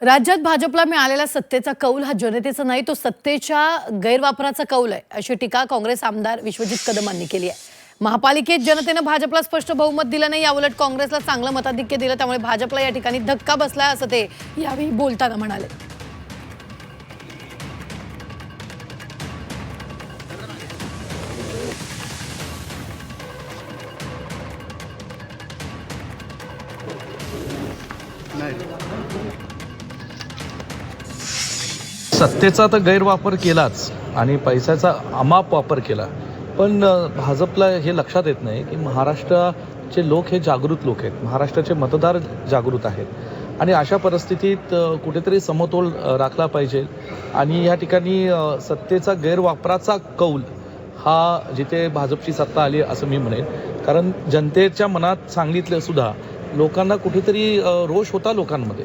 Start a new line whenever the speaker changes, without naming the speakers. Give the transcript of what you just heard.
राज्यात भाजपला मिळालेला सत्तेचा कौल हा जनतेचा नाही, तो सत्तेच्या गैरवापराचा कौल आहे, अशी टीका काँग्रेस आमदार विश्वजित कदमांनी केली आहे। महापालिकेत जनतेनं भाजपला स्पष्ट बहुमत दिलं नाही, याउलट काँग्रेसला चांगलं मताधिक्य दिलं, त्यामुळे भाजपला या ठिकाणी धक्का बसलाय असं ते यावेळी बोलताना म्हणाले।
सत्तेचा तर गैरवापर केलाच आणि पैशाचा अमाप वापर केला, पण भाजपला हे लक्षात येत नाही की महाराष्ट्राचे लोक हे जागृत लोक आहेत, महाराष्ट्राचे मतदार जागृत आहेत आणि अशा परिस्थितीत कुठेतरी समतोल राखला पाहिजे। आणि या ठिकाणी सत्तेचा गैरवापराचा कौल हा जिथे भाजपची सत्ता आली असं मी म्हणेन, कारण जनतेच्या मनात सांगितलं सुद्धा लोकांना कुठेतरी रोष होता लोकांमध्ये